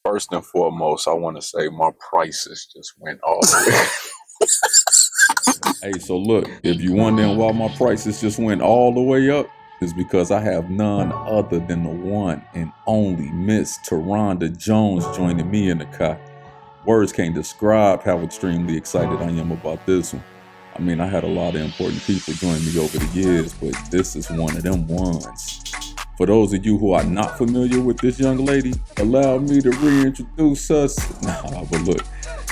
First and foremost, I want to say my prices just went all the way. Hey, so look, if you wondering why my prices just went all the way up, it's because I have none other than the one and only Miss TaRhonda Jones joining me in the car. Words can't describe how extremely excited I am about this one. I mean, I had a lot of important people join me over the years, but this is one of them ones. For those of you who are not familiar with this young lady, allow me to reintroduce us. Nah, but look,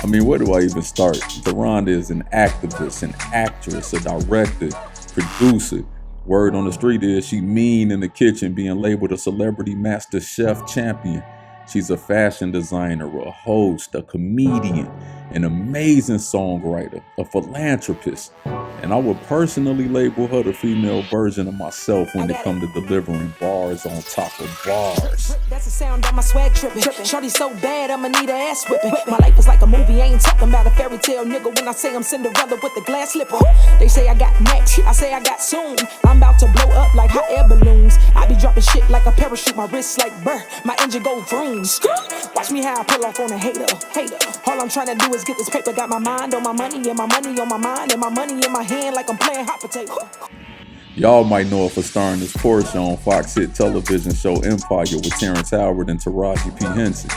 I mean, where do I even start? TaRhonda is an activist, an actress, a director, producer. Word on the street is she mean in the kitchen, being labeled a celebrity master chef champion. She's a fashion designer, a host, a comedian, an amazing songwriter, a philanthropist. And I would personally label her the female version of myself when it comes to delivering bars on top of bars. That's the sound of my swag tripping. Shorty so bad, I'ma need her ass whipping. My life is like a movie, I ain't talking about a fairy tale, nigga. When I say I'm Cinderella with the glass slipper, they say I got next, I say I got soon. I'm about to blow up like hot air balloons. I be dropping shit like a parachute, my wrist like burr, my engine go vroom. Watch me how I pull off on a hater. All I'm trying to do is get this paper. Got my mind on my money and my money on my mind and my money in my hand like I'm playing hot potato. Y'all might know her for starring as Portia on Fox hit television show Empire with Terrence Howard and Taraji P. Henson.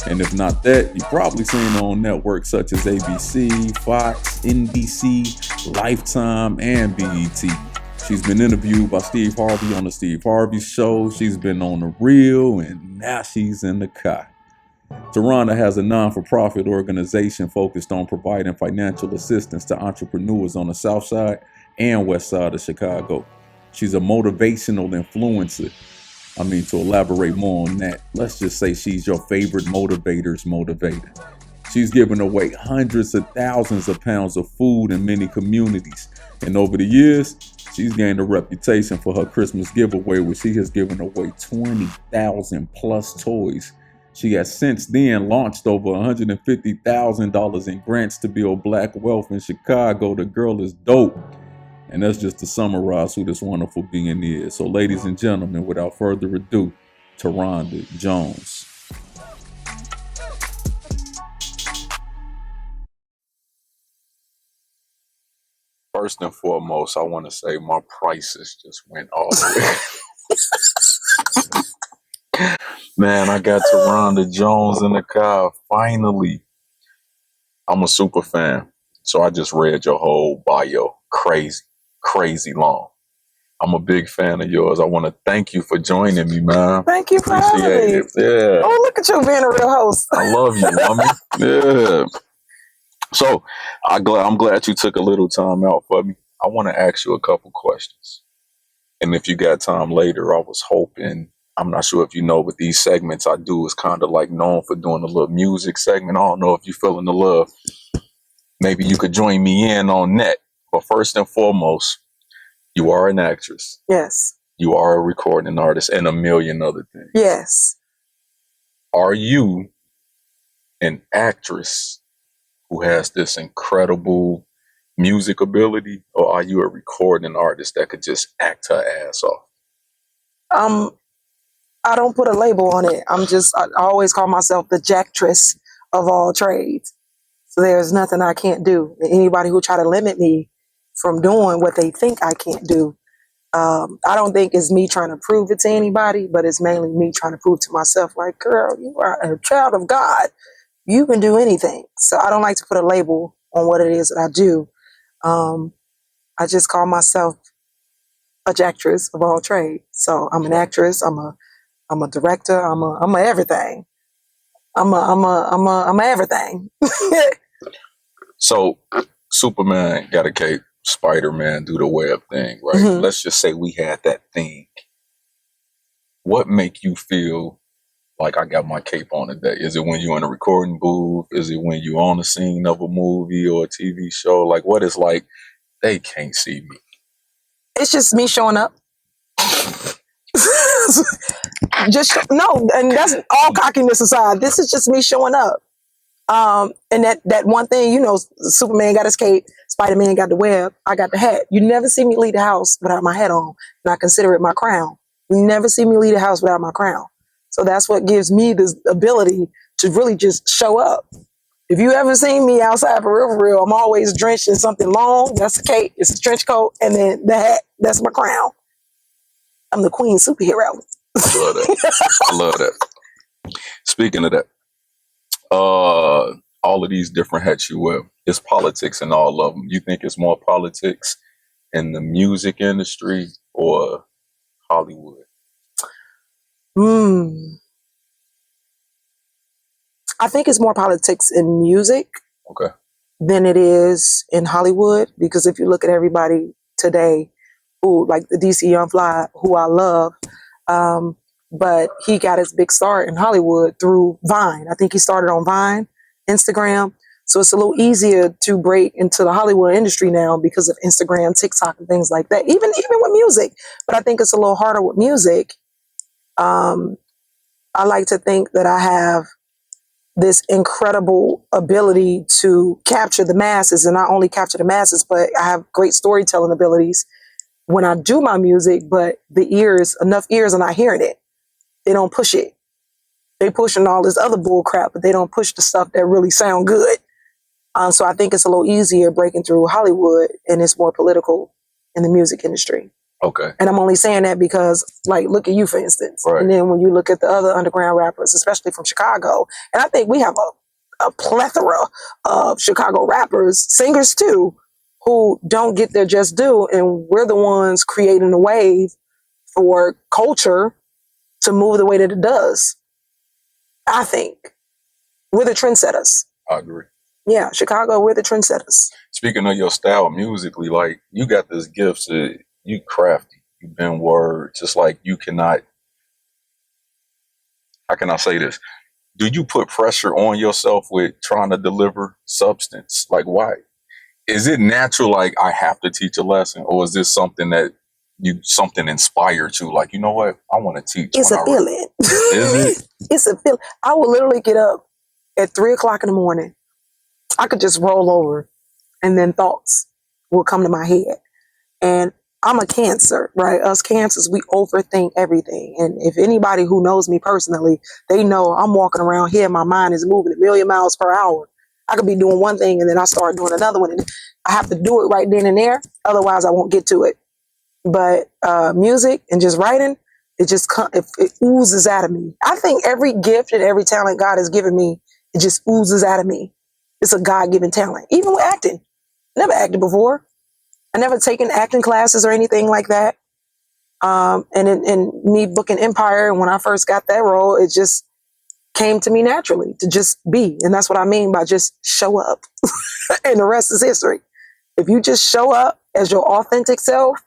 And if not that, you probably seen her on networks such as ABC, Fox, NBC, Lifetime, and BET. She's been interviewed by Steve Harvey on the Steve Harvey Show. She's been on The Real, and now she's in the car. TaRhonda has a non-for-profit organization focused on providing financial assistance to entrepreneurs on the South Side and West Side of Chicago. She's a motivational influencer. I mean, to elaborate more on that, let's just say she's your favorite motivator's motivator. She's given away hundreds of thousands of pounds of food in many communities. And over the years, she's gained a reputation for her Christmas giveaway, where she has given away 20,000 plus toys. She has since then launched over $150,000 in grants to build black wealth in Chicago. The girl is dope. And that's just to summarize who this wonderful being is. So ladies and gentlemen, without further ado, TaRhonda Jones. First and foremost, I want to say my prices just went all the way. Man, I got TaRhonda Jones in the car. Finally. I'm a super fan. So I just read your whole bio. Crazy long. I'm a big fan of yours. I want to thank you for joining me, man. Thank you for having me. Yeah. Oh, look at you being a real host. I love you, mommy. Yeah. So I'm glad you took a little time out for me. I want to ask you a couple questions. And if you got time later, I was hoping, I'm not sure if you know, but these segments I do is kind of like known for doing a little music segment. I don't know if you're feeling the love. Maybe you could join me in on that. But first and foremost, you are an actress. Yes. You are a recording artist and a million other things. Yes. Are you an actress who has this incredible music ability, or are you a recording artist that could just act her ass off? I don't put a label on it. I always call myself the jacktress of all trades. So there's nothing I can't do. Anybody who try to limit me from doing what they think I can't do, I don't think it's me trying to prove it to anybody, but it's mainly me trying to prove to myself, like, girl, you are a child of God. You can do anything. So I don't like to put a label on what it is that I do. I just call myself a jacktress of all trades. So I'm an actress. I'm a director. I'm a everything. I'm a everything. So Superman got a cape, Spider-Man do the web thing, right? Mhm. Let's just say we had that thing. What make you feel like I got my cape on today? Is it when you're in a recording booth? Is it when you're on the scene of a movie or a TV show? Like, what is like, they can't see me? It's just me showing up. No, and that's all cockiness aside. This is just me showing up. And that one thing, you know, Superman got his cape, Spider-Man got the web, I got the hat. You never see me leave the house without my hat on, and I consider it my crown. You never see me leave the house without my crown. So that's what gives me the ability to really just show up. If you ever seen me outside for real, I'm always drenched in something long. That's the cape, it's a trench coat, and then the hat, that's my crown. I'm the queen superhero. I love that. I love that. Speaking of that, all of these different hats you wear, it's politics in all of them. You think it's more politics in the music industry or Hollywood? I think it's more politics in music Okay. than it is in Hollywood, because if you look at everybody today who, like the DC Young Fly, who I love, but he got his big start in Hollywood through Vine. I think he started on Vine, Instagram. So it's a little easier to break into the Hollywood industry now because of Instagram, TikTok, and things like that, even with music. But I think it's a little harder with music. I like to think that I have this incredible ability to capture the masses, and not only capture the masses, but I have great storytelling abilities when I do my music, but enough ears are not hearing it. They don't push it. They pushing all this other bull crap, but they don't push the stuff that really sound good. So I think it's a little easier breaking through Hollywood, and it's more political in the music industry. Okay. And I'm only saying that because, like, look at you, for instance. Right. And then when you look at the other underground rappers, especially from Chicago, and I think we have a plethora of Chicago rappers, singers too, who don't get their just due. And we're the ones creating the wave for culture to move the way that it does. I think we're the trendsetters. I agree. Yeah, Chicago, we're the trendsetters. Speaking of your style musically, like, you got this gift to, you crafty, you bend words, just like you cannot, how can I say this? Do you put pressure on yourself with trying to deliver substance? Like, why? Is it natural, like, I have to teach a lesson? Or is this something that something inspired you? Like, you know what? I want to teach. It's a feeling. Is it? It's a feeling. I will literally get up at 3:00 in the morning. I could just roll over, and then thoughts will come to my head. And I'm a Cancer, right? Us Cancers, we overthink everything. And if anybody who knows me personally, they know I'm walking around here, my mind is moving a million miles per hour. I could be doing one thing, and then I start doing another one, and I have to do it right then and there. Otherwise, I won't get to it. But music and just writing, it oozes out of me. I think every gift and every talent God has given me, it just oozes out of me. It's a God-given talent. Even with acting. Never acted before. I never taken acting classes or anything like that. And in me booking Empire, when I first got that role, it just came to me naturally to just be. And that's what I mean by just show up. And the rest is history. If you just show up as your authentic self,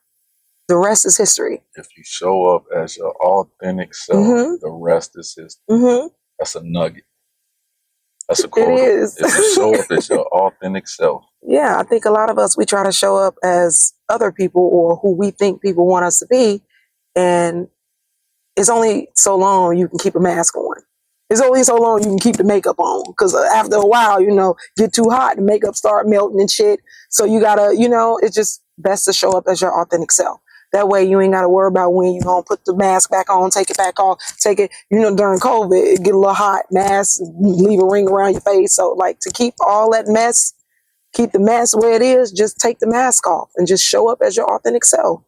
the rest is history. If you show up as your authentic self, the rest is history. That's a nugget. That's a quote. It is. If you show up as your authentic self. Yeah, I think a lot of us, we try to show up as other people or who we think people want us to be. And it's only so long you can keep a mask on. It's only so long you can keep the makeup on. Because after a while, get too hot and makeup start melting and shit. So you gotta, it's just best to show up as your authentic self. That way you ain't got to worry about when you're going to put the mask back on, take it back off, take it, during COVID, it get a little hot, mask, leave a ring around your face. So like to keep all that mess, keep the mess where it is, just take the mask off and just show up as your authentic self.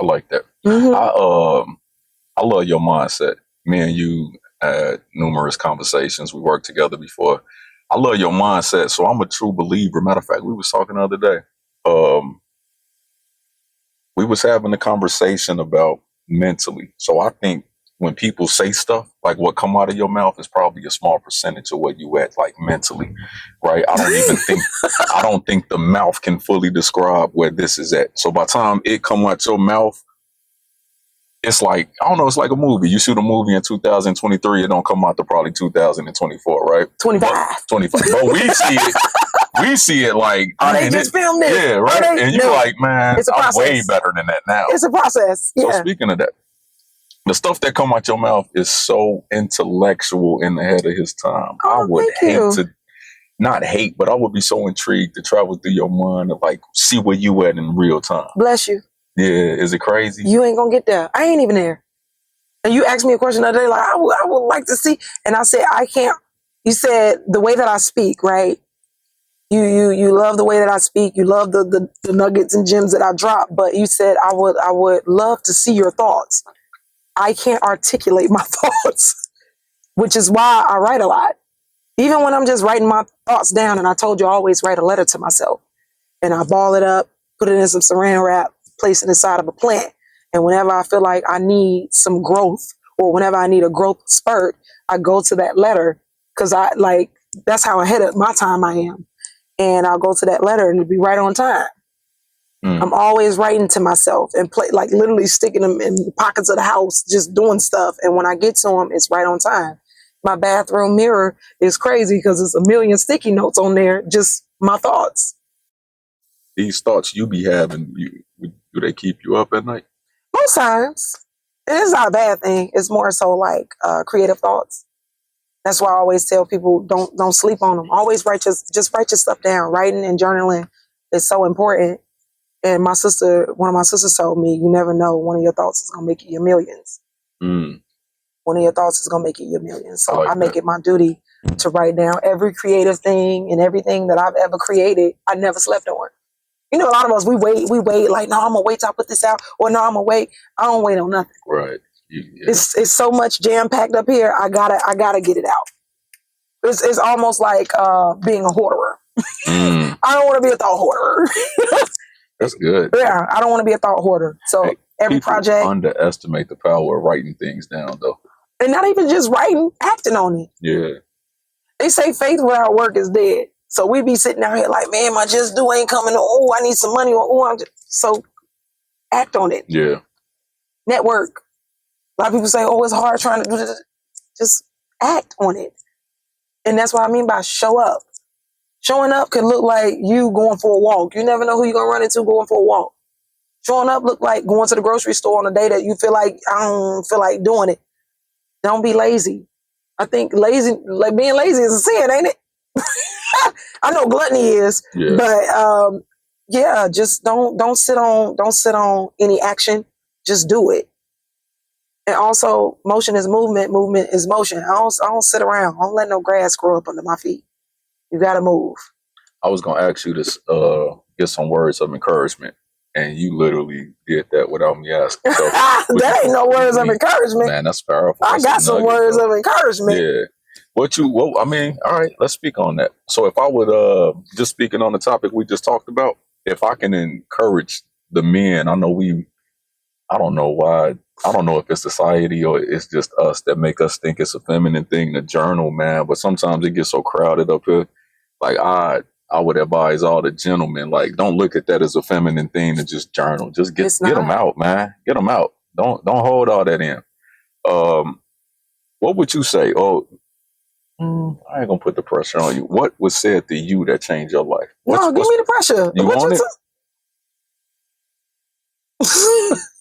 I like that. I love your mindset. Me and you had numerous conversations. We worked together before. I love your mindset. So I'm a true believer. Matter of fact, we was talking the other day. We was having a conversation about mentally. So I think when people say stuff, like what come out of your mouth is probably a small percentage of what you at, like mentally, right? I don't think the mouth can fully describe where this is at. So by the time it come out your mouth, it's like, I don't know, it's like a movie. You shoot a movie in 2023, it don't come out to probably 2024, right? 25. 25. But we see it like, they just filmed it. Yeah, right. And you're like, man, I'm way better than that now. It's a process. Yeah. So speaking of that, the stuff that come out your mouth is so intellectual in the head of his time. I would hate to not hate, but I would be so intrigued to travel through your mind and like see where you at in real time. Bless you. Yeah, is it crazy? You ain't gonna get there. I ain't even there. And you asked me a question the other day, like, I would like to see. And I said, I can't. You said the way that I speak, right? You love the way that I speak. You love the nuggets and gems that I drop. But you said I would love to see your thoughts. I can't articulate my thoughts, which is why I write a lot. Even when I'm just writing my thoughts down, and I told you I always write a letter to myself, and I ball it up, put it in some saran wrap, place it inside of a plant. And whenever I feel like I need some growth, or whenever I need a growth spurt, I go to that letter, because that's how ahead of my time I am. And I'll go to that letter and it'll be right on time. I'm always writing to myself and like literally sticking them in the pockets of the house, just doing stuff. And when I get to them, it's right on time. My bathroom mirror is crazy because there's a million sticky notes on there, just my thoughts. These thoughts you be having, do they keep you up at night? Most times. And it's not a bad thing. It's more so like creative thoughts. That's why I always tell people don't sleep on them. Always write your stuff down. Writing and journaling is so important. And one of my sisters told me, you never know, one of your thoughts is gonna make you your millions. One of your thoughts is gonna make you your millions. So I make it my duty to write down every creative thing and everything that I've ever created. I never slept on. You know, a lot of us we wait like, no, I'm gonna wait till I put this out, or no, I'm gonna wait. I don't wait on nothing. Right. Yeah. It's so much jam packed up here. I gotta get it out. It's almost like being a hoarder. I don't want to be a thought hoarder. That's good. Yeah, I don't want to be a thought hoarder. So every project, underestimate the power of writing things down, though, and not even just writing, acting on it. Yeah. They say faith without work is dead. So we be sitting out here like, man, my just do ain't coming. Oh, I need some money. Or so act on it. Yeah. Network. A lot of people say, oh, it's hard trying to do this. Just act on it. And that's what I mean by show up. Showing up can look like you going for a walk. You never know who you're going to run into going for a walk. Showing up look like going to the grocery store on a day that you feel like, I don't feel like doing it. Don't be lazy. I think being lazy is a sin, ain't it? I know gluttony is, but just don't sit on any action. Just do it. And also, motion is movement. Movement is motion. I don't sit around. I don't let no grass grow up under my feet. You got to move. I was going to ask you to get some words of encouragement, and you literally did that without me asking. So, that ain't no words of encouragement. Man, that's powerful. I got some words of encouragement. Yeah. All right, let's speak on that. So if I would, just speaking on the topic we just talked about, if I can encourage the men, I don't know why. I don't know if it's society or it's just us that make us think it's a feminine thing to journal, man. But sometimes it gets so crowded up here. Like I would advise all the gentlemen, like, don't look at that as a feminine thing to just journal. Just get them out, man. Get them out. Don't hold all that in. What would you say? Oh, I ain't gonna put the pressure on you. What was said to you that changed your life? Give me the pressure. You want it?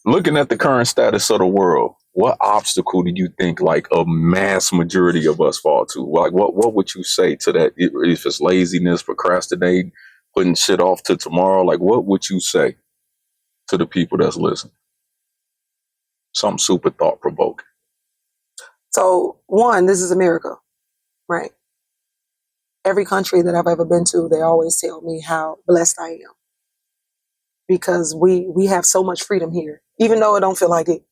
Looking at the current status of the world, what obstacle do you think like a mass majority of us fall to? Like what would you say to that? If it's laziness, procrastinating, putting shit off to tomorrow, like what would you say to the people that's listening? Something super thought provoking. So one, this is America, right? Every country that I've ever been to, they always tell me how blessed I am. Because we have so much freedom here, even though it don't feel like it.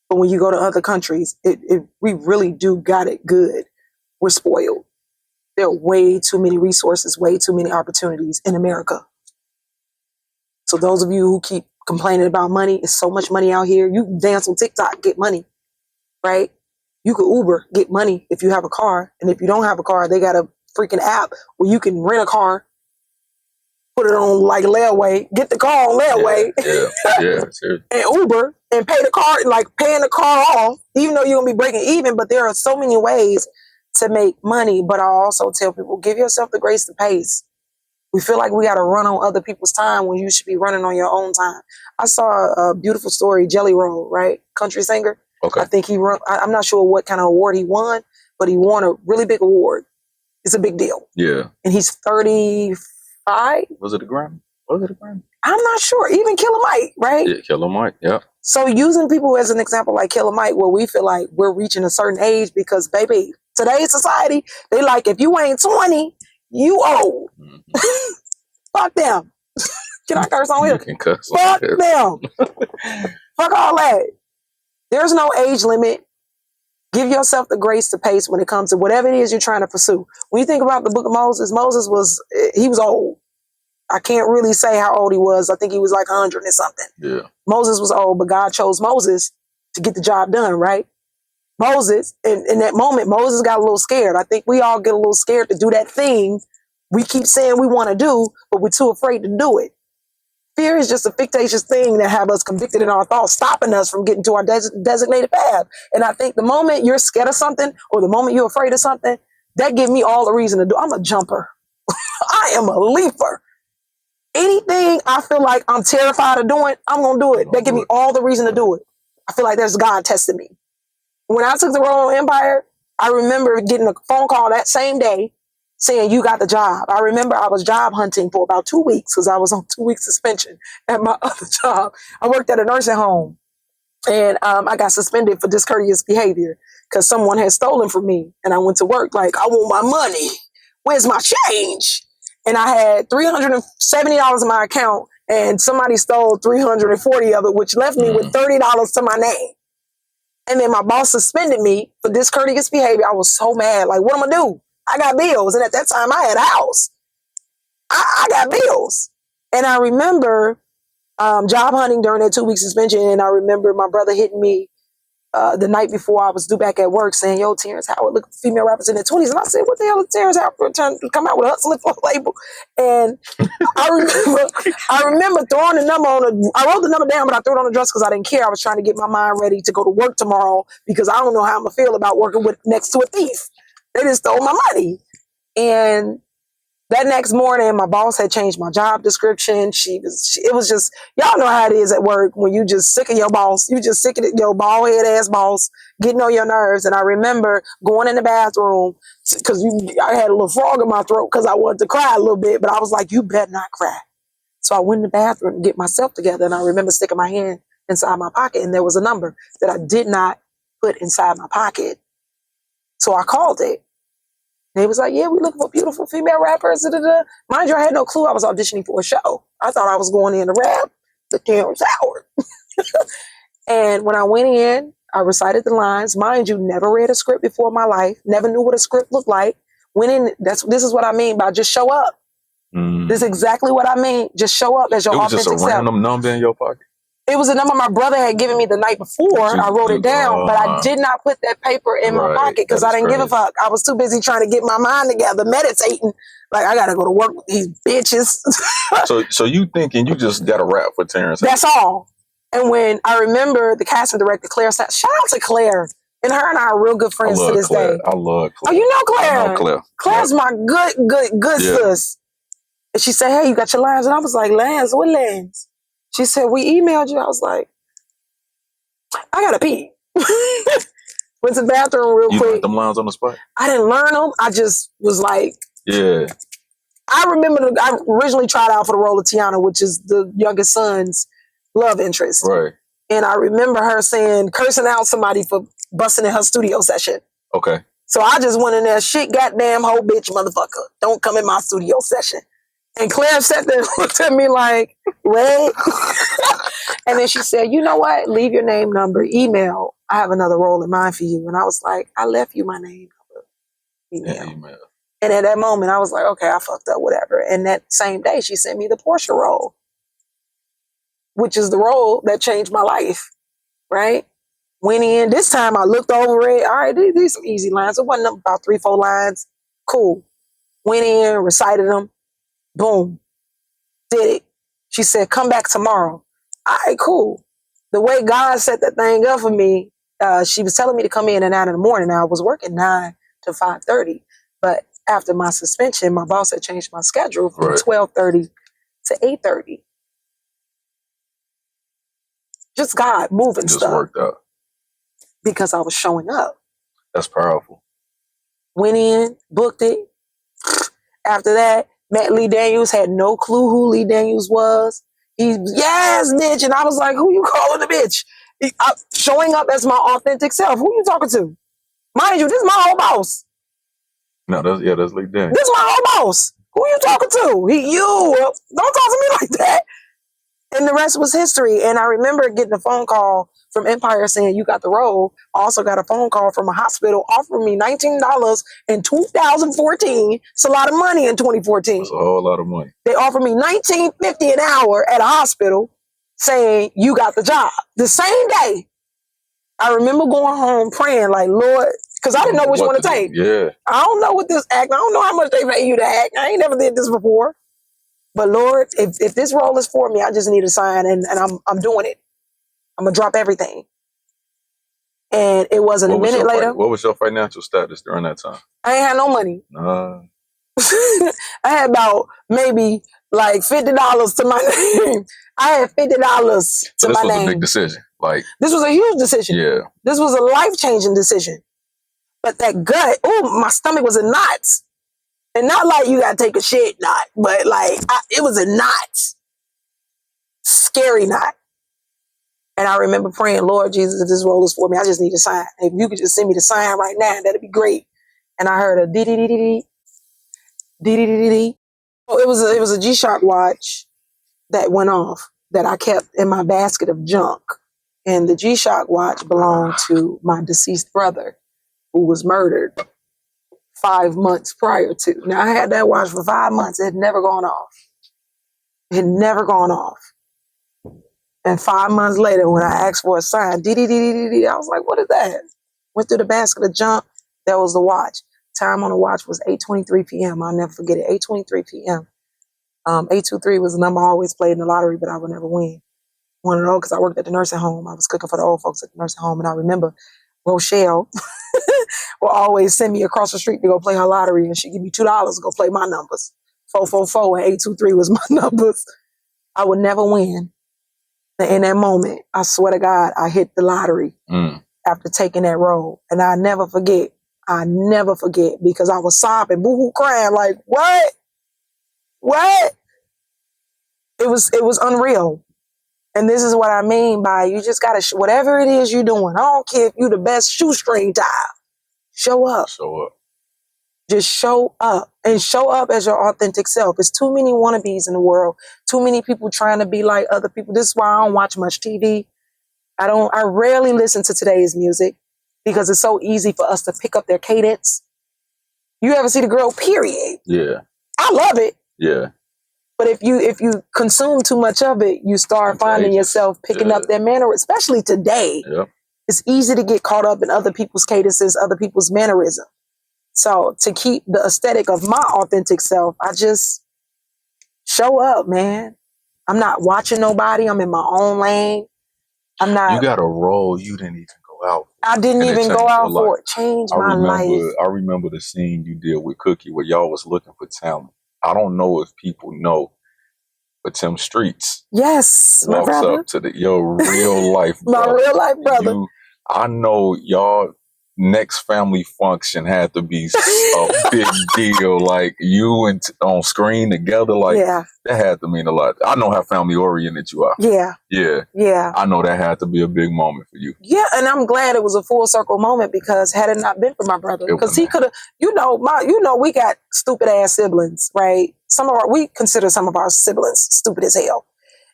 But when you go to other countries, we really do got it good. We're spoiled. There are way too many resources, way too many opportunities in America. So those of you who keep complaining about money, it's so much money out here. You can dance on TikTok, get money, right? You could Uber, get money if you have a car. And if you don't have a car, they got a freaking app where you can rent a car, put it on like layaway, get the car on layaway, and Uber, and pay the car, like paying the car off, even though you're going to be breaking even. But there are so many ways to make money. But I also tell people, give yourself the grace to pace. We feel like we got to run on other people's time when you should be running on your own time. I saw a beautiful story, Jelly Roll, right? Country singer. Okay. I think I'm not sure what kind of award he won, but he won a really big award. It's a big deal. Yeah. And he's 35. Was it a Grammy? Was it a Grammy? I'm not sure. Even Killer Mike, right? Yeah, Killer Mike. Yeah. So using people as an example like Killer Mike, where we feel like we're reaching a certain age because, baby, today's society, they like, if you ain't 20, you old. Mm-hmm. Fuck them. Can I curse on You here? can cuss. Fuck them. Fuck all that. There's no age limit. Give yourself the grace to pace when it comes to whatever it is you're trying to pursue. When you think about the book of Moses, Moses was old. I can't really say how old he was. I think he was like 100 and something. Yeah. Moses was old, but God chose Moses to get the job done, right? Moses, in that moment, Moses got a little scared. I think we all get a little scared to do that thing we keep saying we want to do, but we're too afraid to do it. Fear is just a fictitious thing that have us convicted in our thoughts, stopping us from getting to our designated path. And I think the moment you're scared of something or the moment you're afraid of something, that gives me all the reason to do. I'm a jumper. I am a leaper. Anything I feel like I'm terrified of doing, I'm going to do it. That give me all the reason to do it. I feel like there's God testing me. When I took the role on Empire, I remember getting a phone call that same day saying, you got the job. I remember I was job hunting for about 2 weeks because I was on 2 weeks suspension at my other job. I worked at a nursing home, and I got suspended for discourteous behavior because someone had stolen from me. And I went to work like, I want my money. Where's my change? And I had $370 in my account, and somebody stole $340 of it, which left me with $30 to my name. And then my boss suspended me for discourteous behavior. I was so mad. Like, what am I gonna do? I got bills. And at that time, I had a house. I got bills. And I remember job hunting during that 2 week suspension. And I remember my brother hitting me the night before I was due back at work saying, yo, Terrence Howard, look, female rappers in their 20s. And I said, what the hell is Terrence Howard trying to come out with a hustling for a label? And I remember throwing the number on I wrote the number down, but I threw it on the dresser because I didn't care. I was trying to get my mind ready to go to work tomorrow because I don't know how I'm going to feel about working next to a thief. They just stole my money. And that next morning, my boss had changed my job description. It was just, y'all know how it is at work when you just sick of your boss. You just sick of your bald head ass boss getting on your nerves. And I remember going in the bathroom because I had a little frog in my throat because I wanted to cry a little bit, but I was like, you better not cry. So I went in the bathroom to get myself together. And I remember sticking my hand inside my pocket, and there was a number that I did not put inside my pocket. So I called it. They was like, yeah, we looking for beautiful female rappers. Da, da, da. Mind you, I had no clue I was auditioning for a show. I thought I was going in to rap the Terrence Howard. And when I went in, I recited the lines. Mind you, never read a script before in my life. Never knew what a script looked like. Went in, this is what I mean by just show up. This is exactly what I mean. Just show up as your authentic self. It was just a random number in your pocket? It was a number my brother had given me the night before. I wrote it down, but I did not put that paper in my pocket because I didn't give a fuck. I was too busy trying to get my mind together, meditating. Like, I got to go to work with these bitches. So you thinking you just got to rap for Terrence? That's all. And when I remember the casting director, Claire, shout out to Claire. And her and I are real good friends to this day. I love Claire. Oh, you know Claire? I know Claire. Claire's my good sis. And she said, hey, you got your lines? And I was like, lines? What lines? She said, we emailed you. I was like, I gotta pee. Went to the bathroom real quick. You learned them lines on the spot? I didn't learn them. I just was like, yeah. I remember I originally tried out for the role of Tiana, which is the youngest son's love interest. Right. And I remember her cursing out somebody for busting in her studio session. Okay. So I just went in there, shit, goddamn hoe bitch motherfucker. Don't come in my studio session. And Claire sat there and looked at me like, wait. And then she said, you know what? Leave your name, number, email. I have another role in mind for you. And I was like, I left you my name, number, email. And at that moment, I was like, okay, I fucked up, whatever. And that same day, she sent me the Portia role, which is the role that changed my life, right? Went in. This time, I looked over it. All right, these are some easy lines. It wasn't about 3-4 lines. Cool. Went in, recited them. Boom. Did it. She said, come back tomorrow. All right, cool. The way God set that thing up for me, she was telling me to come in at 9 in the morning. Now, I was working 9 to 5:30. But after my suspension, my boss had changed my schedule from 12:30 to 8:30. Just God moving stuff. Just worked out. Because I was showing up. That's powerful. Went in, booked it. After that, met Lee Daniels, had no clue who Lee Daniels was. Yes, bitch. And I was like, who you calling a bitch? Showing up as my authentic self. Who you talking to? Mind you, this is my old boss. No, that's Lee Daniels. This is my old boss. Who you talking to? Don't talk to me like that. And the rest was history. And I remember getting a phone call from Empire saying, you got the role. I also got a phone call from a hospital offering me $19 in 2014. It's a lot of money in 2014. That's a whole lot of money. They offered me $19.50 an hour at a hospital saying, you got the job. The same day, I remember going home praying like, Lord, because I didn't know which one to take. Yeah. I don't know what this act. I don't know how much they pay you to act. I ain't never did this before. But Lord, if this role is for me, I just need a sign, and I'm doing it. I'm gonna drop everything. And it wasn't a minute later. What was your financial status during that time? I ain't had no money. I had about maybe like $50 to my name. I had $50 to my name. This was a big decision. Like this was a huge decision. Yeah. This was a life-changing decision. But that gut, my stomach was in knots. And not like you gotta take a shit knot, but like it was a knot. Scary knot. And I remember praying, Lord Jesus, if this role is for me, I just need a sign. If you could just send me the sign right now, that'd be great. And I heard a dee-dee-dee-dee-dee. Dee-dee-dee-dee-dee. Oh, it was a GShock watch that went off that I kept in my basket of junk. And the GShock watch belonged to my deceased brother who was murdered 5 months prior to. Now, I had that watch for 5 months. It had never gone off. It had never gone off. And 5 months later, when I asked for a sign, I was like, what is that? Went through the basket of junk. That was the watch. Time on the watch was 8:23 p.m. I'll never forget it. 8:23 p.m. 823 was the number I always played in the lottery, but I would never win. One of those, because I worked at the nursing home. I was cooking for the old folks at the nursing home. And I remember Rochelle will always send me across the street to go play her lottery, and she'd give me $2 to go play my numbers. 444 and 823 was my numbers. I would never win. And in that moment, I swear to God, I hit the lottery after taking that role. And I never forget, because I was sobbing, boo-hoo crying, like, what? It was unreal. And this is what I mean by you just gotta, whatever it is you're doing, I don't care if you the best shoestring tie, show up. Just show up, and show up as your authentic self. There's too many wannabes in the world, too many people trying to be like other people. This is why I don't watch much TV. I rarely listen to today's music because it's so easy for us to pick up their cadence. You ever see the girl, period? Yeah. I love it. Yeah. But if you consume too much of it, you start finding yourself picking up their manner, especially today. Yep. It's easy to get caught up in other people's cadences, other people's mannerisms. So to keep the aesthetic of my authentic self, I just show up, man. I'm not watching nobody. I'm in my own lane. I'm not. You got a role you didn't even go out for. I didn't even go out for it. Changed my life. I remember the scene you did with Cookie where y'all was looking for talent. I don't know if people know, but Tim Streets. Yes, my brother. Walks up to your real life brother. My real life brother. I know y'all next family function had to be a big deal. Like you and on screen together, like that had to mean a lot. I know how family oriented you are. Yeah. I know that had to be a big moment for you. Yeah, and I'm glad it was a full circle moment because had it not been for my brother, because he could have, we got stupid ass siblings, right? We consider some of our siblings stupid as hell.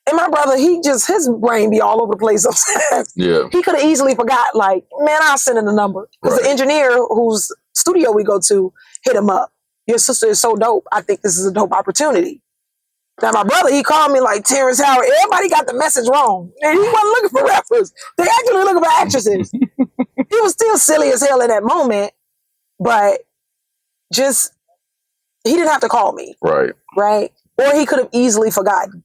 And my brother, his brain be all over the place sometimes. Yeah. He could have easily forgot, like, man, I'll send in the number. Because the engineer whose studio we go to hit him up. Your sister is so dope. I think this is a dope opportunity. Now, my brother, he called me like Terrence Howard. Everybody got the message wrong. And he wasn't looking for rappers. They actually looking for actresses. He was still silly as hell in that moment. But he didn't have to call me. Right. Or he could have easily forgotten.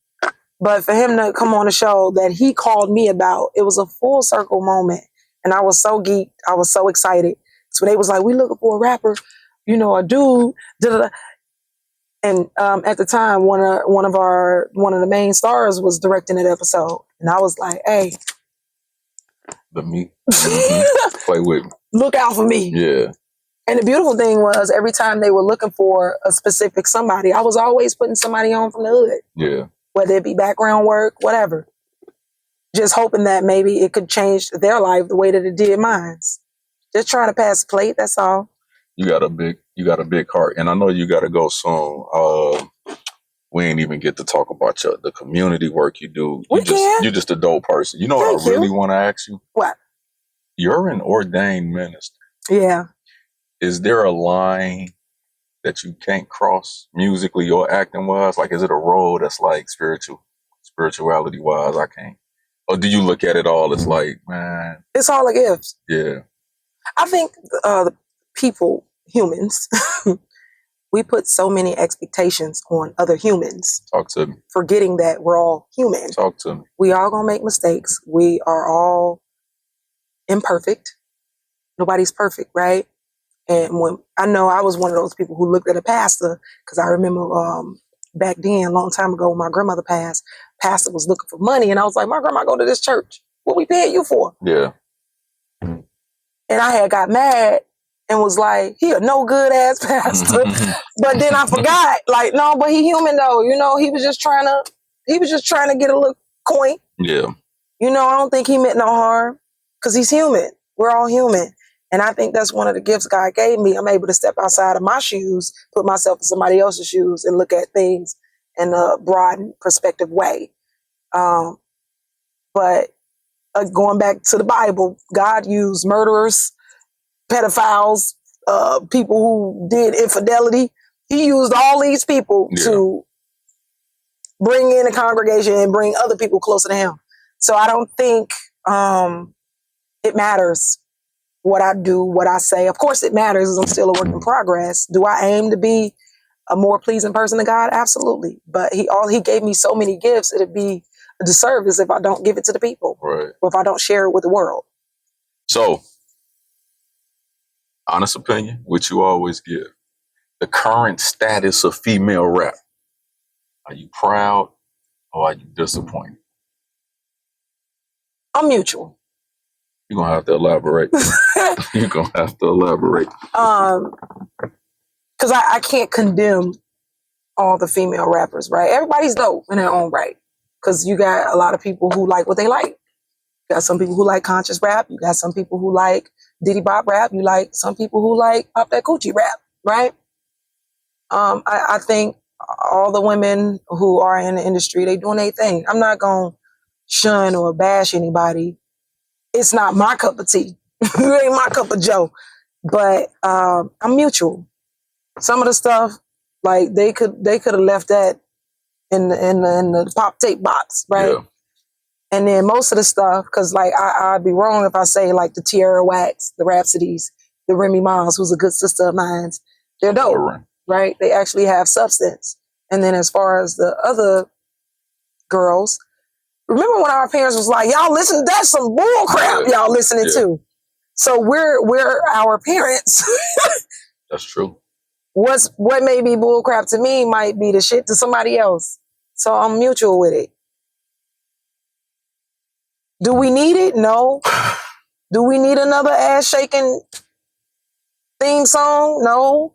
But for him to come on a show that he called me about, it was a full circle moment. And I was so geeked. I was so excited. So they was like, we looking for a rapper, a dude. Da-da-da. And at the time, one of the main stars was directing that episode. And I was like, hey. Play with me. Look out for me. Yeah. And the beautiful thing was every time they were looking for a specific somebody, I was always putting somebody on from the hood. Yeah. Whether it be background work, whatever. Just hoping that maybe it could change their life the way that it did mine. Just trying to pass the plate, that's all. You got a big heart. And I know you gotta go soon. We ain't even get to talk about the community work you do. You're just a dope person. You know what I really want to ask you? What? You're an ordained minister. Yeah. Is there a line that you can't cross musically or acting wise? Like, is it a road that's like spirituality wise? I can't. Or do you look at it all as like, man? It's all a gift. Yeah. I think the people, humans, we put so many expectations on other humans. Talk to me. Forgetting that we're all human. Talk to me. We all gonna make mistakes. We are all imperfect. Nobody's perfect, right? And when I know I was one of those people who looked at a pastor, because I remember back then, a long time ago, when my grandmother passed, pastor was looking for money, and I was like, my grandma go to this church. What we paying you for? Yeah. And I had got mad and was like, he a no good ass pastor. But then I forgot, like, no, but he human though. You know, he was just trying to get a little coin. Yeah. You know, I don't think he meant no harm because he's human. We're all human. And I think that's one of the gifts God gave me. I'm able to step outside of my shoes, put myself in somebody else's shoes and look at things in a broad perspective way. But going back to the Bible, God used murderers, pedophiles, people who did infidelity. He used all these people to bring in a congregation and bring other people closer to him. So I don't think it matters what I do, what I say. Of course it matters because I'm still a work in progress. Do I aim to be a more pleasing person to God? Absolutely. But he gave me so many gifts, it'd be a disservice if I don't give it to the people. Right. Or if I don't share it with the world. So, honest opinion, which you always give. The current status of female rap. Are you proud or are you disappointed? I'm mutual. You're going to have to elaborate. You're going to have to elaborate. Because I can't condemn all the female rappers, right? Everybody's dope in their own right. Because you got a lot of people who like what they like. You got some people who like conscious rap. You got some people who like Diddy Bop rap. You like some people who like Pop That Coochie rap, right? I think all the women who are in the industry, they doing their thing. I'm not going to shun or bash anybody. It's not my cup of tea. It ain't my cup of joe. But I'm mutual. Some of the stuff, like they could have left that in the pop tape box, right? Yeah. And then most of the stuff, because like I'd be wrong if I say like the Tierra Wax, the Rhapsodies, the Remy Miles, who's a good sister of mine, they're dope, right? They actually have substance. And then as far as the other girls, remember when our parents was like, y'all listen, that's some bull crap y'all listening to. So we're our parents. That's true. What may be bull crap to me might be the shit to somebody else. So I'm mutual with it. Do we need it? No. Do we need another ass shaking theme song? No.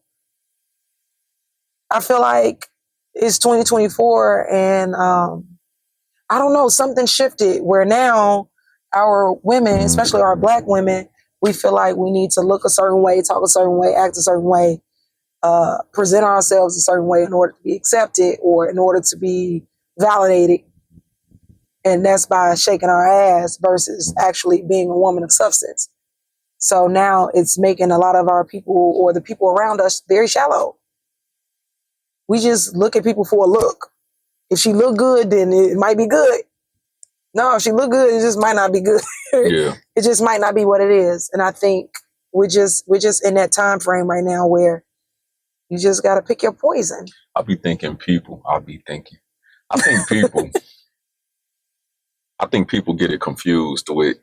I feel like it's 2024 and I don't know, something shifted where now our women, especially our Black women, we feel like we need to look a certain way, talk a certain way, act a certain way, present ourselves a certain way in order to be accepted or in order to be validated. And that's by shaking our ass versus actually being a woman of substance. So now it's making a lot of our people or the people around us very shallow. We just look at people for a look. If she look good, then it might be good. No, if she look good, it just might not be good. Yeah. It just might not be what it is. And I think we're just in that time frame right now where you just got to pick your poison. I think people I think people get it confused with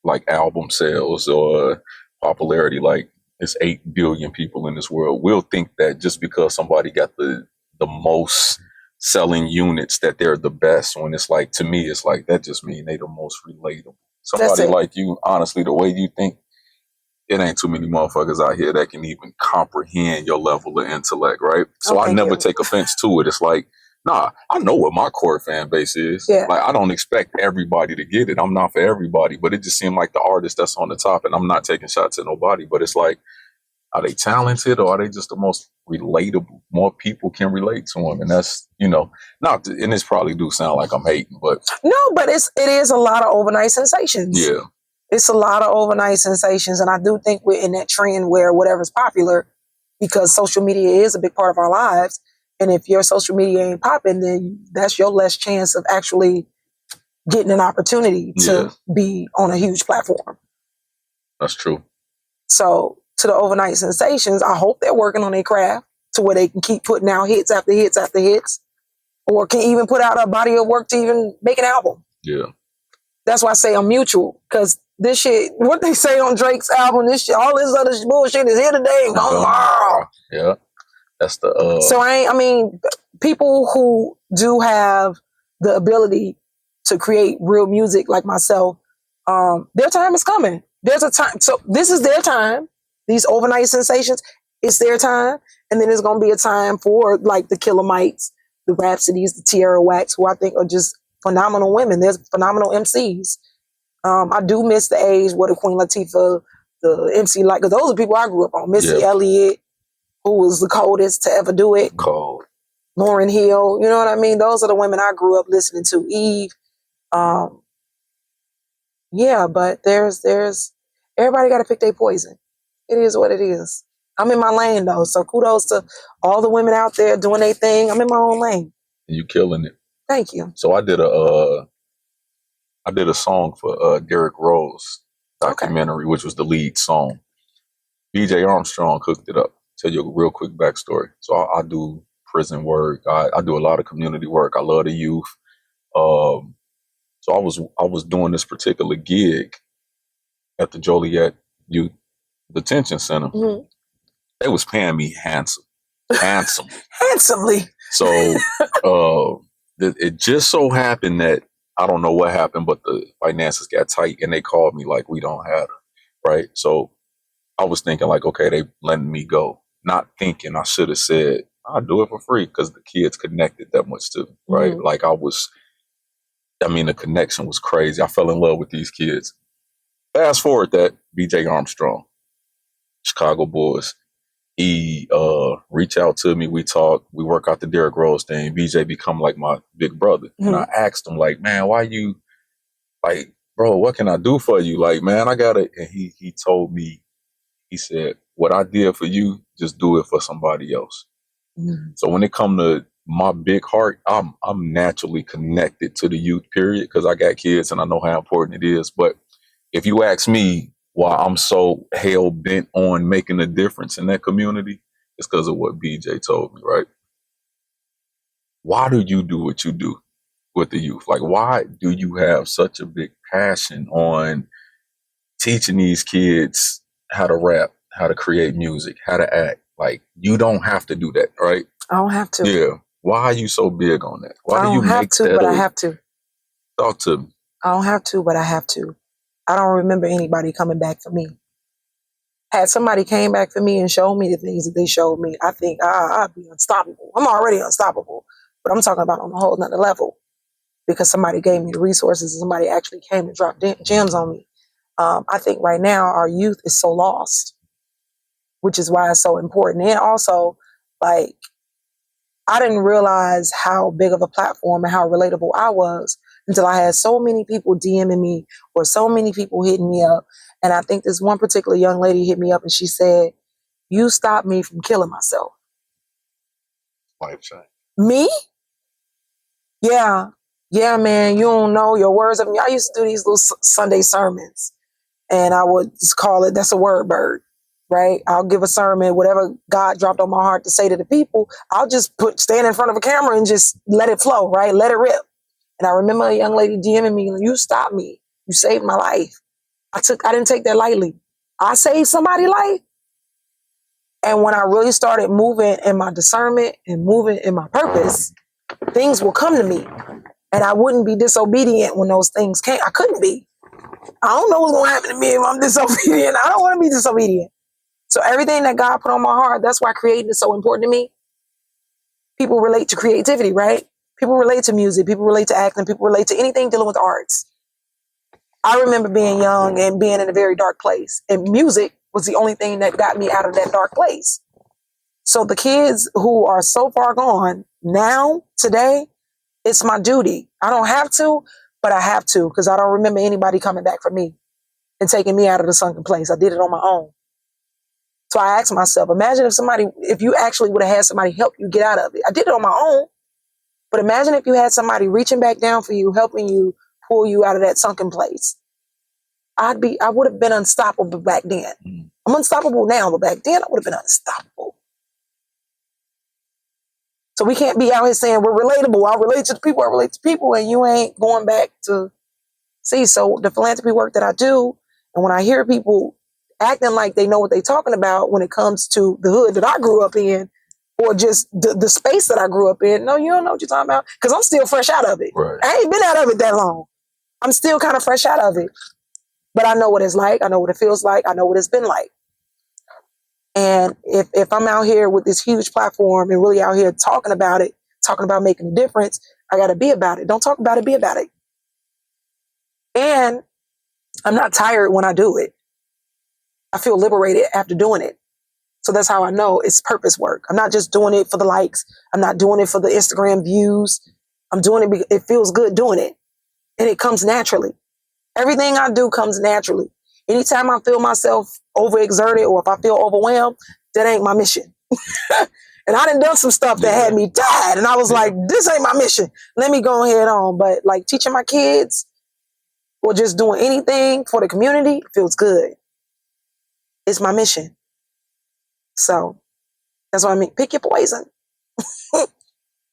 like album sales or popularity. Like it's 8 billion people in this world. We'll think that just because somebody got the most selling units that they're the best, when it's like, to me, it's like that just means they the most relatable. Somebody like you, honestly, the way you think, it ain't too many motherfuckers out here that can even comprehend your level of intellect, right? So I never take offense to it. It's like, nah, I know what my core fan base is. Yeah. Like, I don't expect everybody to get it. I'm not for everybody, but it just seemed like the artist that's on the top, and I'm not taking shots at nobody, but it's like, are they talented or are they just the most relatable? More people can relate to them. And that's, and this probably do sound like I'm hating, but. No, but it is a lot of overnight sensations. Yeah. It's a lot of overnight sensations. And I do think we're in that trend where whatever's popular, because social media is a big part of our lives. And if your social media ain't popping, then that's your less chance of actually getting an opportunity to be on a huge platform. That's true. So to the overnight sensations, I hope they're working on their craft to where they can keep putting out hits after hits after hits, or can even put out a body of work to even make an album. Yeah. That's why I say I'm mutual, because this shit, what they say on Drake's album, this shit, all this other bullshit is here today and gone tomorrow. Yeah. That's the So I mean, people who do have the ability to create real music like myself, their time is coming. There's a time. So this is their time. These overnight sensations, it's their time. And then there's going to be a time for like the Killer Mikes, the Rhapsodies, the Tierra Whacks, who I think are just phenomenal women. There's phenomenal MCs. I do miss the age where the Queen Latifah, the MC, because those are people I grew up on. Missy Elliott, who was the coldest to ever do it. Cold. Lauryn Hill, you know what I mean? Those are the women I grew up listening to. Eve. But there's everybody got to pick their poison. It is what it is. I'm in my lane though, so kudos to all the women out there doing their thing. I'm in my own lane. And you killing it. Thank you. So I did a song for Derrick Rose documentary, which was the lead song. BJ Armstrong cooked it up. Tell you a real quick backstory. So I do prison work. I do a lot of community work. I love the youth. So I was doing this particular gig at the Joliet Youth Detention Center. Mm-hmm. They was paying me handsomely. So it just so happened that I don't know what happened, but the finances got tight and they called me like, we don't have it, right? So I was thinking like, okay, they letting me go. Not thinking I should have said, I'll do it for free, because the kids connected that much to me, right? Mm-hmm. Like the connection was crazy. I fell in love with these kids. Fast forward that BJ Armstrong, Chicago Bulls, he reached out to me. We talked. We work out the Derrick Rose thing. BJ become like my big brother. Mm-hmm. And I asked him like, man, why you, like, bro, what can I do for you? Like, man, I got it. And he told me, he said, what I did for you, just do it for somebody else. Mm-hmm. So when it come to my big heart, I'm naturally connected to the youth, period, because I got kids and I know how important it is. But if you ask me why I'm so hell bent on making a difference in that community, it's because of what BJ told me, right? Why do you do what you do with the youth? Like, why do you have such a big passion on teaching these kids how to rap, how to create music, how to act? Like, you don't have to do that, right? I don't have to. Yeah. Why are you so big on that? Why do you make that? I don't have to, but I have to. Talk to me. I don't have to, but I have to. I don't remember anybody coming back for me. Had somebody came back for me and showed me the things that they showed me, I think I'd be unstoppable. I'm already unstoppable, but I'm talking about on a whole nother level, because somebody gave me the resources and somebody actually came and dropped gems on me. I think right now our youth is so lost, which is why it's so important. And also, like, I didn't realize how big of a platform and how relatable I was until I had so many people DMing me or so many people hitting me up. And I think this one particular young lady hit me up and she said, you stopped me from killing myself. Life-changing. Me? Yeah. Yeah, man, you don't know your words of me. I used to do these little Sunday sermons and I would just call it, that's a word bird. Right? I'll give a sermon, whatever God dropped on my heart to say to the people, I'll just stand in front of a camera and just let it flow, right? Let it rip. And I remember a young lady DMing me, you stopped me. You saved my life. I didn't take that lightly. I saved somebody's life. And when I really started moving in my discernment and moving in my purpose, things will come to me. And I wouldn't be disobedient when those things came. I couldn't be. I don't know what's going to happen to me if I'm disobedient. I don't want to be disobedient. So everything that God put on my heart, that's why creating is so important to me. People relate to creativity, right? People relate to music. People relate to acting. People relate to anything dealing with arts. I remember being young and being in a very dark place. And music was the only thing that got me out of that dark place. So the kids who are so far gone now, today, it's my duty. I don't have to, but I have to because I don't remember anybody coming back for me and taking me out of the sunken place. I did it on my own. So I asked myself, imagine if you actually would have had somebody help you get out of it. I did it on my own, but imagine if you had somebody reaching back down for you, helping you pull you out of that sunken place. I would have been unstoppable back then. I'm unstoppable now, but back then I would have been unstoppable. So we can't be out here saying we're relatable. I relate to the people, and you ain't going back to see. So the philanthropy work that I do, and when I hear people acting like they know what they're talking about when it comes to the hood that I grew up in, or just the space that I grew up in, no, you don't know what you're talking about, because I'm still fresh out of it. Right. I ain't been out of it that long. I'm still kind of fresh out of it. But I know what it's like. I know what it feels like. I know what it's been like. And if I'm out here with this huge platform and really out here talking about it, talking about making a difference, I got to be about it. Don't talk about it, be about it. And I'm not tired when I do it. I feel liberated after doing it. So that's how I know it's purpose work. I'm not just doing it for the likes. I'm not doing it for the Instagram views. I'm doing it because it feels good doing it. And it comes naturally. Everything I do comes naturally. Anytime I feel myself overexerted or if I feel overwhelmed, that ain't my mission. And I done some stuff that had me tired. And I was like, this ain't my mission. Let me go ahead on. But like teaching my kids or just doing anything for the community feels good. It's my mission. So that's what I mean. Pick your poison.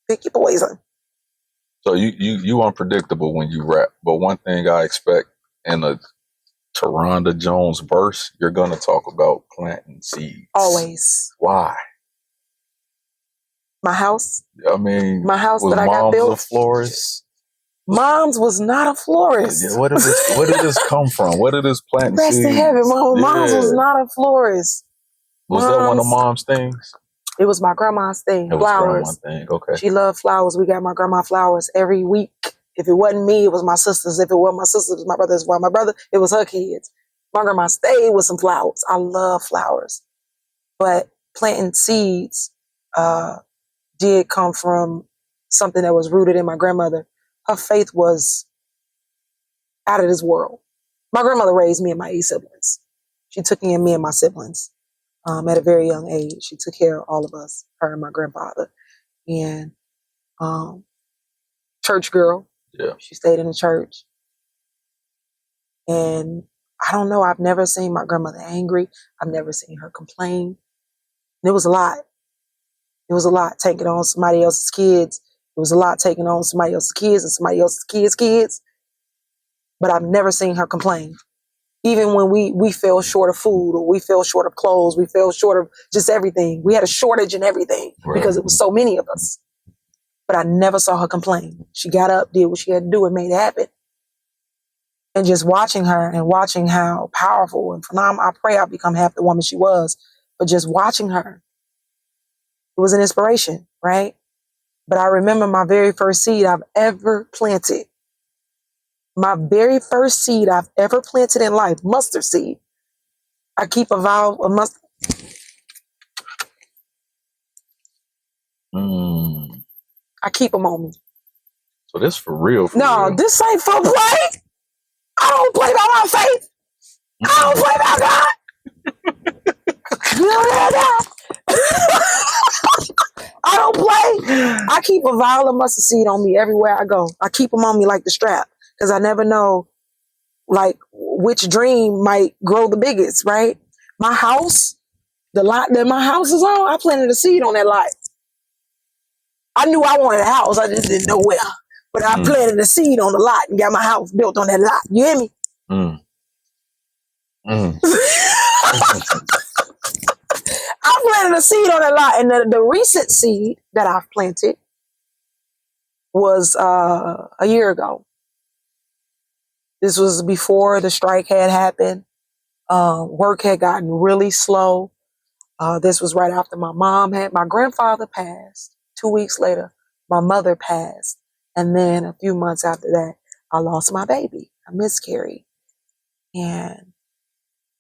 Pick your poison. So you unpredictable when you rap. But one thing I expect in a TaRhonda Jones verse, you're gonna talk about planting seeds. Always. Why? My house. I mean, my house was that I got Mom's built. a florist? Mom's was not a florist. Yeah, where did this come from? Where did this planting Best seeds? in heaven. Mom's Yeah. was not a florist. Was that one of Mom's things? It was my grandma's thing. It was Flowers. grandma's thing. Okay. She loved flowers. We got my grandma flowers every week. If it wasn't me, it was my sisters. If it wasn't my sisters, it was my brother. If it was my brother, it was her kids. My grandma stayed with some flowers. I love flowers. But planting seeds did come from something that was rooted in my grandmother. Her faith was out of this world. My grandmother raised me and my 8 siblings. She took in me and my siblings at a very young age. She took care of all of us, her and my grandfather. And church girl. Yeah. She stayed in the church. And I don't know, I've never seen my grandmother angry. I've never seen her complain. And it was a lot. It was a lot taking on somebody else's kids. It was a lot taking on somebody else's kids and somebody else's kids. But I've never seen her complain. Even when we fell short of food or we fell short of clothes, we fell short of just everything. We had a shortage in everything because it was so many of us. But I never saw her complain. She got up, did what she had to do, and made it happen. And just watching her and watching how powerful and phenomenal, I pray I become half the woman she was. But just watching her, it was an inspiration, right? But I remember my very first seed I've ever planted. My very first seed I've ever planted in life, mustard seed. I keep a vial of mustard. I keep them on me. So this for real? No, real. This ain't for play. I don't play by my faith. I don't play by God. You know that? I don't play. I keep a vial of mustard seed on me everywhere I go. I keep them on me like the strap because I never know like which dream might grow the biggest, right? My house, the lot that my house is on, I planted a seed on that lot. I knew I wanted a house. I just didn't know where. But I planted a seed on the lot and got my house built on that lot. You hear me? I planted a seed on that lot. And the recent seed that I've planted was a year ago. This was before the strike had happened. Work had gotten really slow. This was right after my grandfather passed. 2 weeks later, my mother passed. And then a few months after that, I lost my baby. I miscarried. And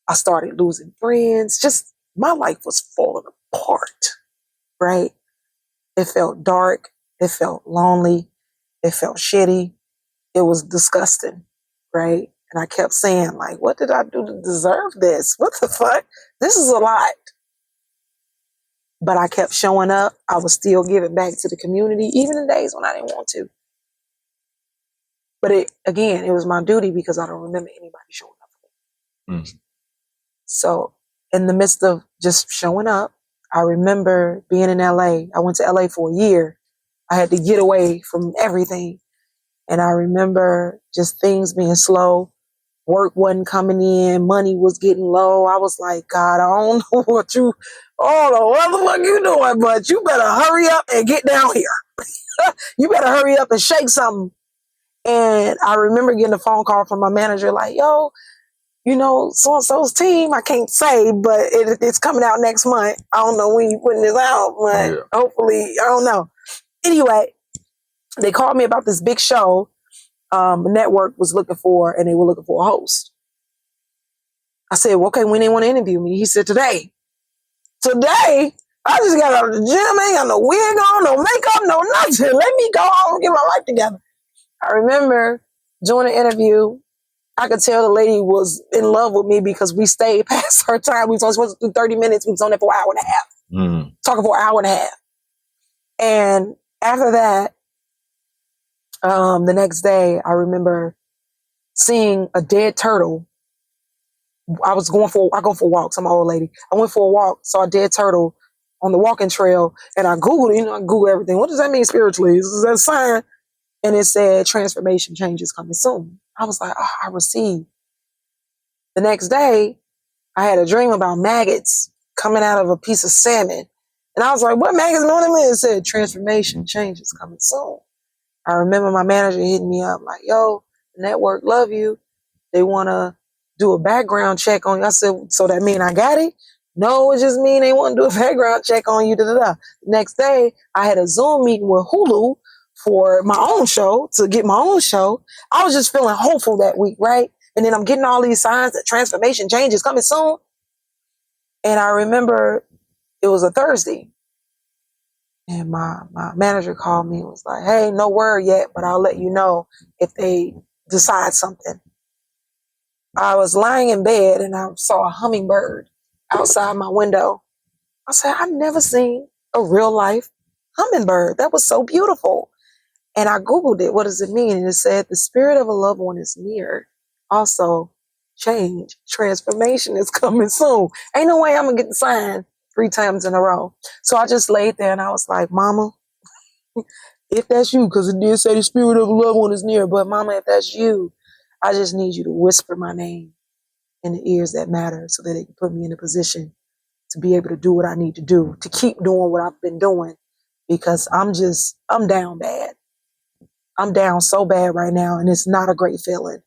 I started losing friends. Just my life was falling apart, right? It felt dark. It felt lonely. It felt shitty. It was disgusting, right? And I kept saying, like, what did I do to deserve this? What the fuck? This is a lot. But I kept showing up. I was still giving back to the community, even in days when I didn't want to. But it was my duty because I don't remember anybody showing up for me. Mm. So in the midst of just showing up, I remember being in LA. I went to LA for a year. I had to get away from everything. And I remember just things being slow. Work wasn't coming in. Money was getting low. I was like, God, I don't know what the fuck you doing, but you better hurry up and get down here. You better hurry up and shake something. And I remember getting a phone call from my manager like, yo, so-and-so's team, I can't say, but it's coming out next month. I don't know when you're putting this out, but hopefully, I don't know. Anyway, they called me about this big show the network was looking for, and they were looking for a host. I said, well, okay, when they want to interview me? He said, today. Today? I just got out of the gym, ain't got no wig on, no makeup, no nothing. Let me go home and get my life together. I remember during the interview, I could tell the lady was in love with me because we stayed past her time. We was only supposed to do 30 minutes. We was on there for an hour and a half. Talking for an hour and a half. And after that, the next day, I remember seeing a dead turtle. I go for walks. I'm an old lady. I went for a walk, saw a dead turtle on the walking trail, and I Googled it. I Google everything. What does that mean spiritually? Is that a sign? And it said, transformation changes coming soon. I was like, I received. The next day, I had a dream about maggots coming out of a piece of salmon. And I was like, what maggots? Know what I mean? It said, transformation changes coming soon. I remember my manager hitting me up like, yo, the network love you. They want to do a background check on you. I said, so that mean I got it? No, it just mean they want to do a background check on you. The next day, I had a Zoom meeting with Hulu for my own show, to get my own show. I was just feeling hopeful that week, right? And then I'm getting all these signs that transformation change is coming soon. And I remember it was a Thursday. And my manager called me and was like, hey, no word yet, but I'll let you know if they decide something. I was lying in bed and I saw a hummingbird outside my window. I said, I've never seen a real life hummingbird. That was so beautiful. And I Googled it. What does it mean? And it said, the spirit of a loved one is near. Also, change, transformation is coming soon. Ain't no way I'm going to get the sign 3 times in a row. So I just laid there and I was like, Mama, if that's you, because it did say the spirit of a loved one is near, but Mama, if that's you, I just need you to whisper my name in the ears that matter so that it can put me in a position to be able to do what I need to do, to keep doing what I've been doing, because I'm down bad. I'm down so bad right now, and it's not a great feeling.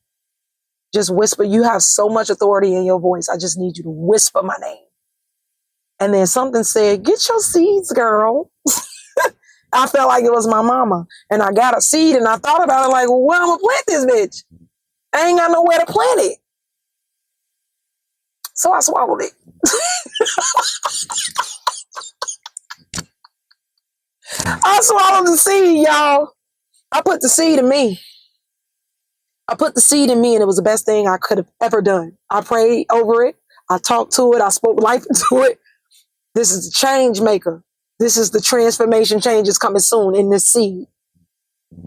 Just whisper. You have so much authority in your voice. I just need you to whisper my name. And then something said, get your seeds, girl. I felt like it was my mama. And I got a seed, and I thought about it like, well, where I'm going to plant this bitch? I ain't got nowhere to plant it. So I swallowed it. I swallowed the seed, y'all. I put the seed in me. I put the seed in me, and it was the best thing I could have ever done. I prayed over it. I talked to it. I spoke life into it. This is the change maker. This is the transformation change is coming soon in this seed.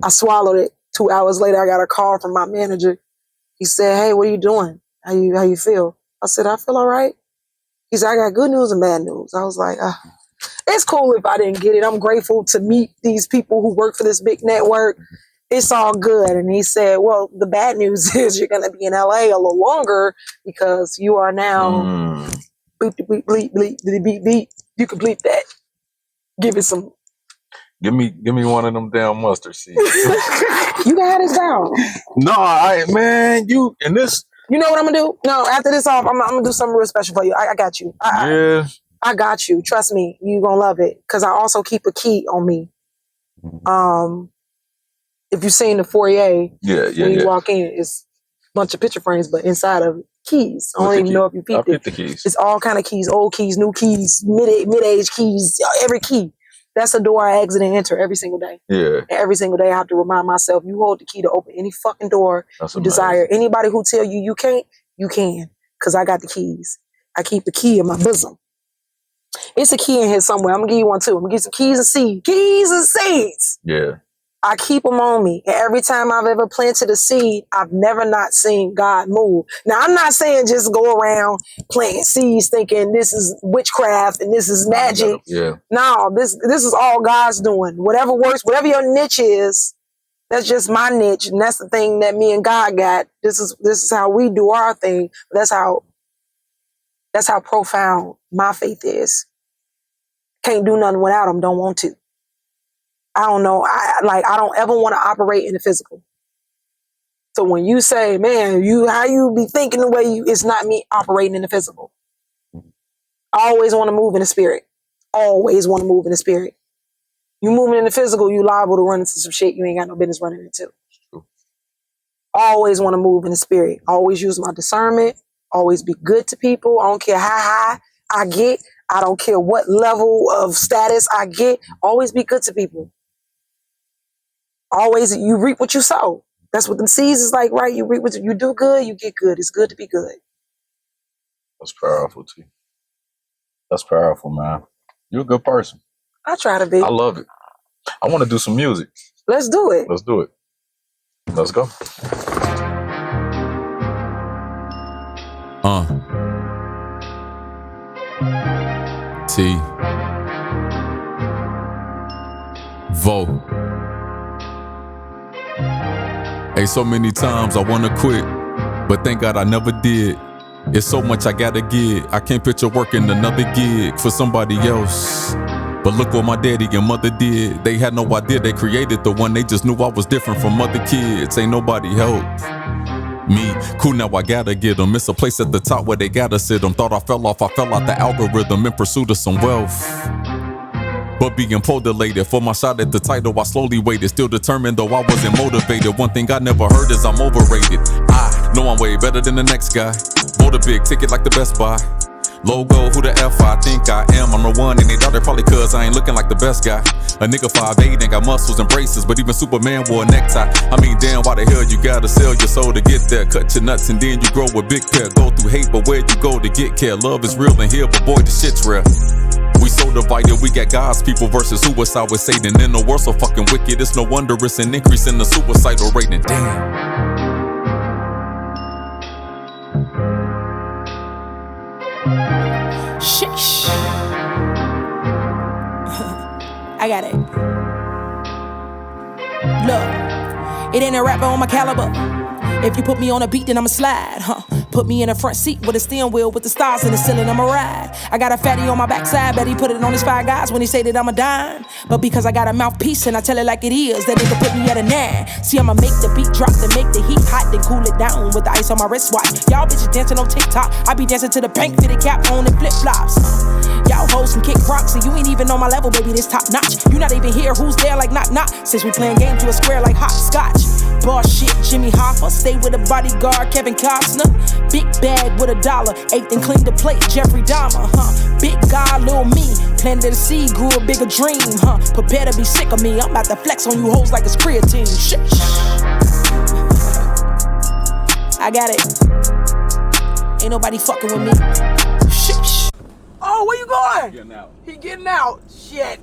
I swallowed it. 2 hours later, I got a call from my manager. He said, hey, what are you doing? How you feel? I said, I feel all right. He said, I got good news and bad news. I was like, it's cool if I didn't get it. I'm grateful to meet these people who work for this big network. It's all good. And he said, well, the bad news is you're going to be in LA a little longer because you are now bleep, bleep, bleep, bleep, bleep, bleep, bleep. You can bleep that. Give it some. Give me one of them damn mustard seeds. You can have this down. No, man, you and this. You know what I'm gonna do? No, after this off, I'm gonna do something real special for you. I got you. I got you. Trust me, you gonna love it. Cause I also keep a key on me. If you've seen the foyer, when you walk in, it's a bunch of picture frames, but inside of keys. I don't even know if you peeped it. The keys. It's all kind of keys, old keys, new keys, mid-age keys, every key. That's the door I exit and enter every single day. Yeah. And every single day I have to remind myself, you hold the key to open any fucking door you desire. Anybody who tell you can't, you can. Because I got the keys. I keep the key in my bosom. It's a key in here somewhere. I'm going to give you one too. I'm going to give some keys and seeds. Keys and seeds. Yeah. I keep them on me. And every time I've ever planted a seed, I've never not seen God move. Now, I'm not saying just go around planting seeds thinking this is witchcraft and this is magic. Yeah. No, this is all God's doing. Whatever works, whatever your niche is, that's just my niche. And that's the thing that me and God got. This is how we do our thing. That's how profound my faith is. Can't do nothing without him, don't want to. I don't know. I don't ever want to operate in the physical. So when you say, man, how you be thinking the way it's not me operating in the physical. I always want to move in the spirit. Always want to move in the spirit. You moving in the physical, you liable to run into some shit you ain't got no business running into. Always want to move in the spirit. Always use my discernment. Always be good to people. I don't care how high I get. I don't care what level of status I get. Always be good to people. Always, you reap what you sow. That's what them seeds is like, right? You reap what you do good, you get good. It's good to be good. That's powerful, T. That's powerful, man. You're a good person. I try to be. I love it. I want to do some music. Let's do it. Let's do it. Let's go. T. Vo. Hey, so many times I wanna quit, but thank God I never did. It's so much I gotta get. I can't picture working another gig for somebody else. But look what my daddy and mother did. They had no idea they created the one. They just knew I was different from other kids. Ain't nobody helped me. Cool, now I gotta get them. It's a place at the top where they gotta sit them. Thought I fell off, I fell out the algorithm in pursuit of some wealth. But being pole-delated for my shot at the title, I slowly waited. Still determined though I wasn't motivated. One thing I never heard is I'm overrated. I know I'm way better than the next guy. Bought a big ticket like the Best Buy. Logo, who the F I think I am? I'm the one, and they doubt it probably cause I ain't looking like the best guy. A nigga 5'8" ain't got muscles and braces, but even Superman wore a necktie. I mean, damn, why the hell you gotta sell your soul to get there? Cut your nuts and then you grow a big pair. Go through hate, but where you go to get care? Love is real in here, but boy, the shit's rare. We so divided, we got God's people versus suicide with Satan. In the world so fucking wicked, it's no wonder it's an increase in the suicidal rate. And damn. Sheesh. I got it. Look, it ain't a rapper on my caliber. If you put me on a beat, then I'ma slide, huh? Put me in a front seat with a steering wheel with the stars in the ceiling, I'ma ride. I got a fatty on my backside, bet he put it on his 5 guys when he say that I'm a dime. But because I got a mouthpiece and I tell it like it is, that nigga put me at a 9. See, I'ma make the beat drop, then make the heat hot, then cool it down with the ice on my wristwatch. Y'all bitches dancing on TikTok, I be dancing to the bank, fitted cap on and flip-flops. Y'all hoes some kick rocks, and you ain't even on my level, baby, this top notch. You not even here, who's there like knock knock? Since we playing games to a square like hopscotch. Boss shit, Jimmy Hoffa, stay with a bodyguard, Kevin Costner. Big bag with $1, ate and cleaned the plate, Jeffrey Dahmer, huh? Big God, little me, planted a seed, grew a bigger dream, huh? Prepare to be sick of me, I'm about to flex on you hoes like it's creatine, shit. I got it. Ain't nobody fucking with me. Shit. Oh, where you going? Getting out. He getting out. Shit.